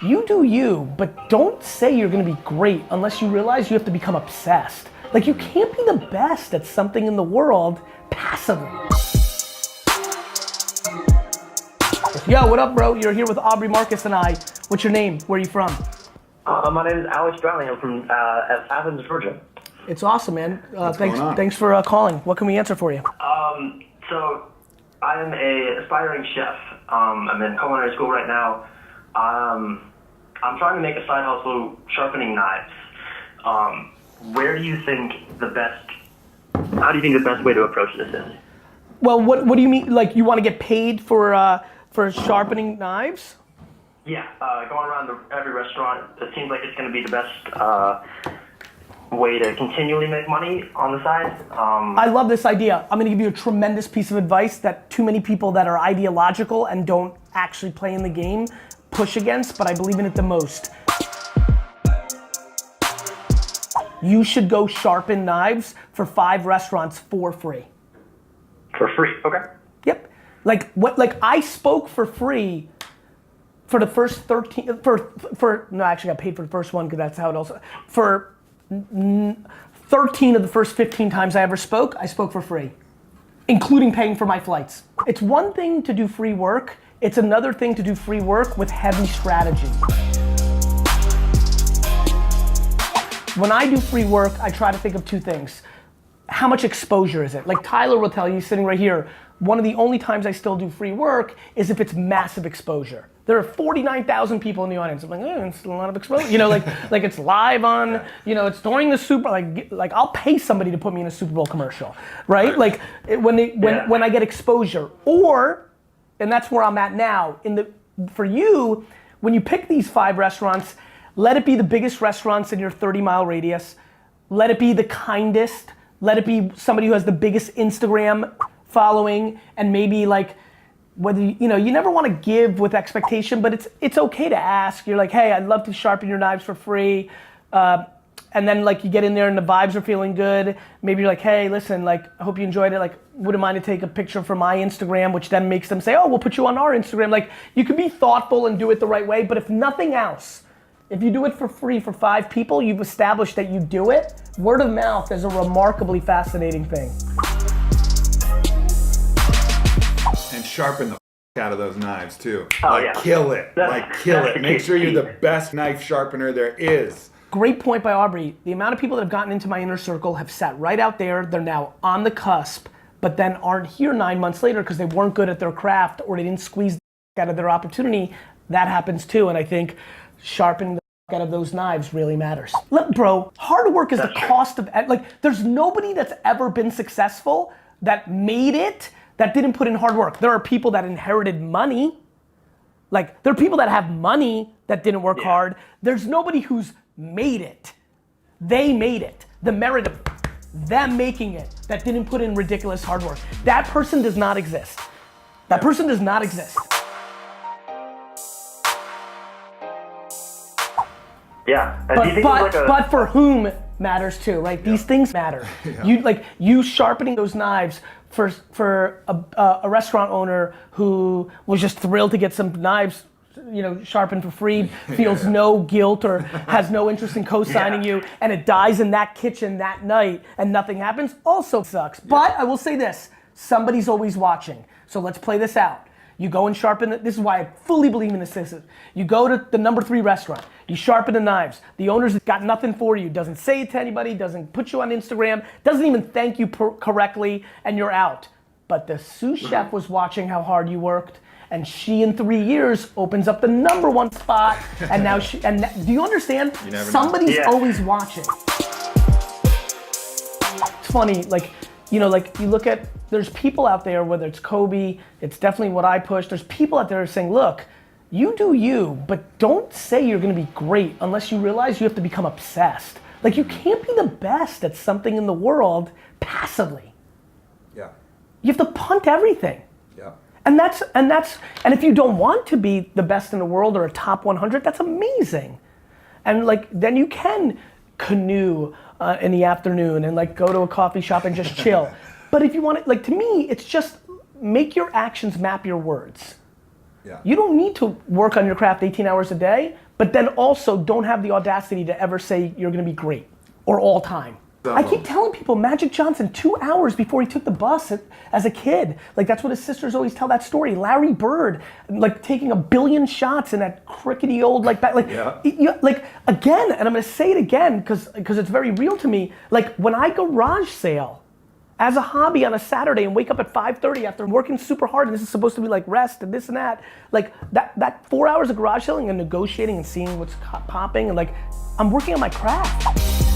You do you, but don't say you're gonna be great unless you realize you have to become obsessed. Like, you can't be the best at something in the world passively. Yo, what up, bro? You're here with Aubrey, Marcus, and I. What's your name? Where are you from? My name is Alex Drowning. I'm from Athens, Georgia. It's awesome, man. Thanks for calling. What can we answer for you? So I am an aspiring chef. I'm in culinary school right now. I'm trying to make a side hustle sharpening knives. Where do you think how do you think the best way to approach this is? Well, what do you mean? Like, you want to get paid for sharpening knives? Yeah, going around every restaurant, it seems like it's going to be the best way to continually make money on the side. I love this idea. I'm going to give you a tremendous piece of advice that too many people that are ideological and don't actually play in the game push against, but I believe in it the most. You should go sharpen knives for 5 restaurants for free. For free, okay. Yep. Like I spoke for free for the first 13, no, I actually got paid for the first one because that's how it also, for 13 of the first 15 times I ever spoke, I spoke for free, including paying for my flights. It's one thing to do free work, it's another thing to do free work with heavy strategy. When I do free work, I try to think of 2 things. How much exposure is it? Like Tyler will tell you, sitting right here, one of the only times I still do free work is if it's massive exposure. There are 49,000 people in the audience. I'm like, it's a lot of exposure. You know, like it's live on, you know, it's during the Super, like I'll pay somebody to put me in a Super Bowl commercial, right? Like when I get exposure, and that's where I'm at now. For you, when you pick these 5 restaurants, let it be the biggest restaurants in your 30-mile radius. Let it be the kindest. Let it be somebody who has the biggest Instagram following, and maybe like, whether you never want to give with expectation, but it's okay to ask. You're like, hey, I'd love to sharpen your knives for free, and then like you get in there and the vibes are feeling good. Maybe you're like, hey, listen, like I hope you enjoyed it. Like, wouldn't mind to take a picture for my Instagram, which then makes them say, oh, we'll put you on our Instagram. Like, you can be thoughtful and do it the right way, but if nothing else, if you do it for free for 5 people, you've established that you do it. Word of mouth is a remarkably fascinating thing. And sharpen the out of those knives too. Oh, like, yeah. kill it. Kill it. Make sure you're the best knife sharpener there is. Great point by Aubrey. The amount of people that have gotten into my inner circle have sat right out there. They're now on the cusp, but then aren't here 9 months later because they weren't good at their craft or they didn't squeeze the out of their opportunity. That happens too, and I think sharpening the out of those knives really matters. Look, bro, hard work is the cost of, like, there's nobody that's ever been successful that made it that didn't put in hard work. There are people that inherited money. Like, there are people that have money that didn't work hard. There's nobody who's made it. They made it. The merit of them making it that didn't put in ridiculous hard work. That person does not exist. That person does not exist. Yeah. But for whom matters too, right? These things matter. Yeah. You sharpening those knives for a restaurant owner who was just thrilled to get some knives, sharpened for free, feels no guilt or has no interest in co-signing you, and it dies in that kitchen that night and nothing happens, also sucks. But I will say this, somebody's always watching. So let's play this out. You go and sharpen this is why I fully believe in this system. You go to the number 3 restaurant, you sharpen the knives. The owner's got nothing for you, doesn't say it to anybody, doesn't put you on Instagram, doesn't even thank you correctly, and you're out. But the sous chef was watching how hard you worked, and she in 3 years opens up the number 1 spot, and now do you understand? Somebody's always watching. It's funny, like you look at, there's people out there, whether it's Kobe, it's definitely what I push, there's people out there saying, look, you do you, but don't say you're gonna be great unless you realize you have to become obsessed. Like, you can't be the best at something in the world passively. Yeah. You have to punt everything. Yeah. And if you don't want to be the best in the world or a top 100, that's amazing. And then you can canoe in the afternoon and go to a coffee shop and just chill. But if you want it, to me, it's just make your actions map your words. Yeah. You don't need to work on your craft 18 hours a day, but then also don't have the audacity to ever say you're gonna be great or all time. I keep telling people, Magic Johnson, 2 hours before he took the bus as a kid, like that's what his sisters always tell that story. Larry Bird, like taking 1 billion shots in that crickety old, like again, and I'm gonna say it again because it's very real to me. Like when I garage sale as a hobby on a Saturday and wake up at 5:30 after working super hard, and this is supposed to be like rest and this and that, like that 4 hours of garage selling and negotiating and seeing what's popping, and like I'm working on my craft.